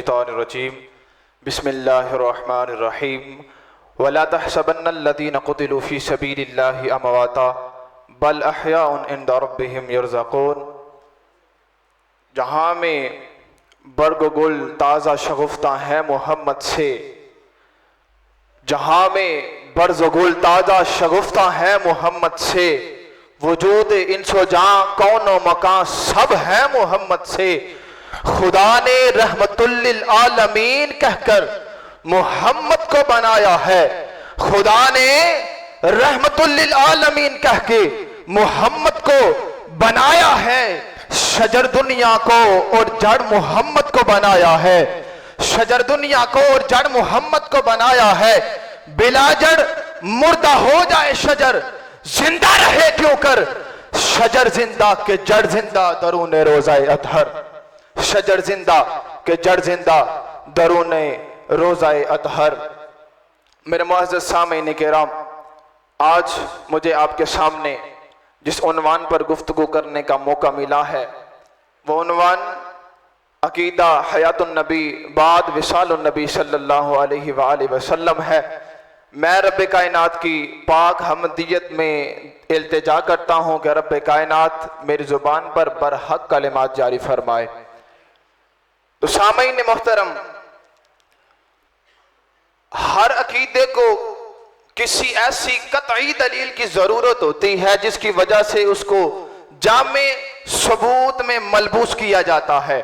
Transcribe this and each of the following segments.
الشیطان الرجیم بسم اللہ الرحمن الرحیم ولا تحسبن الذین قتلوا فی سبیل اللہ امواتا بل احیاء عند ربہم یرزقون۔ جہاں میں برگ و گل تازہ شگفتہ ہیں محمد سے، جہاں میں برز و گل تازہ شگفتہ ہیں محمد سے، وجود انس و جاں کون و مکان سب ہیں محمد سے۔ خدا نے رحمت للعالمین کہہ کر محمد کو بنایا ہے، خدا نے رحمت للعالمین کہہ کے محمد کو بنایا ہے۔ شجر دنیا کو اور جڑ محمد کو بنایا ہے، شجر دنیا کو اور جڑ محمد کو بنایا ہے۔ بلا جڑ مردہ ہو جائے شجر، زندہ رہے کیوں کر، شجر زندہ کہ جڑ زندہ درون روزہ اطہر، شجر زندہ کہ جڑ زندہ درون روزہ اطہر۔ میرے معزز سامعین کرام، آج مجھے آپ کے سامنے جس عنوان پر گفتگو کرنے کا موقع ملا ہے، وہ عنوان عقیدہ حیات النبی بعد وصال النبی صلی اللہ علیہ وآلہ وسلم ہے۔ میں رب کائنات کی پاک حمدیت میں التجا کرتا ہوں کہ رب کائنات میری زبان پر برحق کلمات جاری فرمائے۔ تو سامعین محترم، ہر عقیدے کو کسی ایسی قطعی دلیل کی ضرورت ہوتی ہے جس کی وجہ سے اس کو جامع ثبوت میں ملبوس کیا جاتا ہے،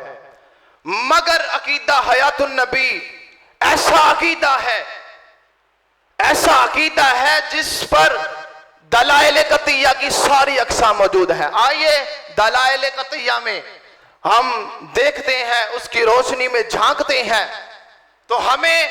مگر عقیدہ حیات النبی ایسا عقیدہ ہے، ایسا عقیدہ ہے جس پر دلائل قطعیہ کی ساری اقسام موجود ہیں۔ آئیے دلائل قطعیہ میں ہم دیکھتے ہیں، اس کی روشنی میں جھانکتے ہیں تو ہمیں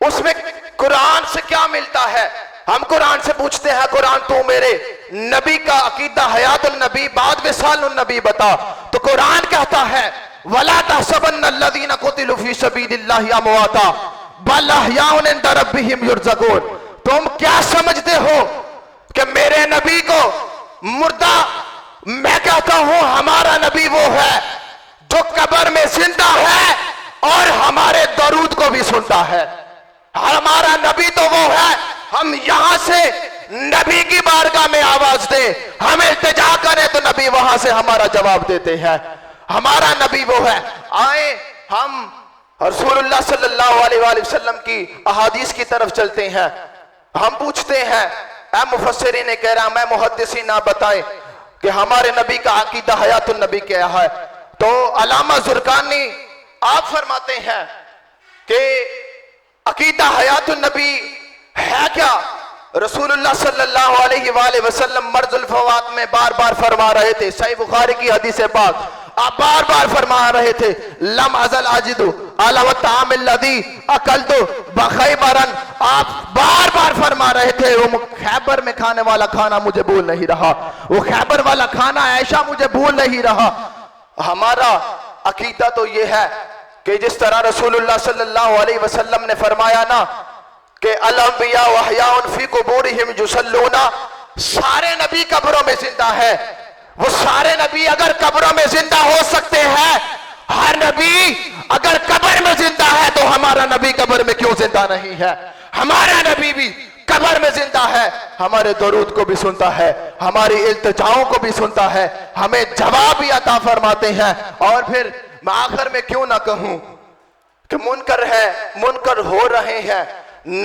اس میں قرآن سے کیا ملتا ہے۔ ہم قرآن سے پوچھتے ہیں، قرآن تو میرے نبی کا عقیدہ حیات النبی بعد وصال النبی بتا، تو قرآن کہتا ہے وَلَا تَحْسَبَنَّ الَّذِينَ قُتِلُوا فِي سَبِيلِ اللَّهِ أَمْوَاتًا بَلْ أَحْيَاءٌ عِندَ رَبِّهِمْ يُرْزَقُونَ۔ تم کیا سمجھتے ہو کہ میرے نبی کو مردہ؟ میں کہتا ہوں ہمارا نبی وہ ہے جو قبر میں زندہ ہے اور ہمارے درود کو بھی سنتا ہے۔ ہمارا نبی تو وہ ہے، ہم یہاں سے نبی کی بارگاہ میں آواز دیں، ہم التجا کریں تو نبی وہاں سے ہمارا جواب دیتے ہیں۔ ہمارا نبی وہ ہے۔ آئیں ہم رسول اللہ صلی اللہ علیہ وآلہ وسلم کی احادیث کی طرف چلتے ہیں۔ ہم پوچھتے ہیں اے مفسرین کرام، اے محدثین، آپ بتائیں کہ ہمارے نبی کا عقیدہ حیات النبی کیا ہے؟ تو علامہ زرقانی آپ فرماتے ہیں کہ عقیدہ حیات النبی ہے کیا؟ رسول اللہ صلی اللہ علیہ وآلہ وسلم مرض الفوات میں بار بار فرما رہے تھے، صحیح بخاری کی حدیث پاک آپ بار بار فرما رہے تھے لم ازل اجد علی الطعام الذی اکلت بخیبرا، آپ بار بار فرما رہے تھے وہ خیبر میں کھانے والا کھانا مجھے بھول نہیں رہا، وہ خیبر والا کھانا عائشہ مجھے بھول نہیں رہا۔ ہمارا عقیدہ تو یہ ہے کہ جس طرح رسول اللہ صلی اللہ علیہ وسلم نے فرمایا نا کہ الانبیاء واحیاء فی قبورہم یصلون، سارے نبی قبروں میں زندہ ہے۔ وہ سارے نبی اگر قبروں میں زندہ ہو سکتے ہیں، ہر نبی اگر قبر میں زندہ ہے تو ہمارا نبی قبر میں کیوں زندہ نہیں ہے؟ ہمارا نبی بھی قبر میں زندہ ہے، ہمارے درود کو بھی سنتا ہے، ہماری التجاؤں کو بھی سنتا ہے، ہمیں جواب بھی عطا فرماتے ہیں۔ اور پھر میں آخر میں کیوں نہ کہوں کہ منکر ہے، منکر ہو رہے ہیں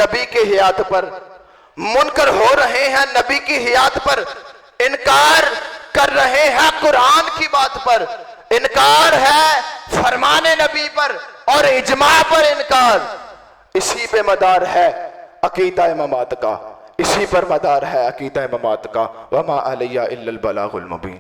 نبی کی حیات پر، منکر ہو رہے ہیں نبی کی حیات پر، انکار کر رہے ہیں قرآن کی بات پر، انکار ہے فرمان نبی پر اور اجماع پر انکار۔ اسی پہ مدار ہے عقیدہ امامات کا، اسی پر مدار ہے عقیدہ امامات کا۔ وما علیہ الا البلاغ المبین۔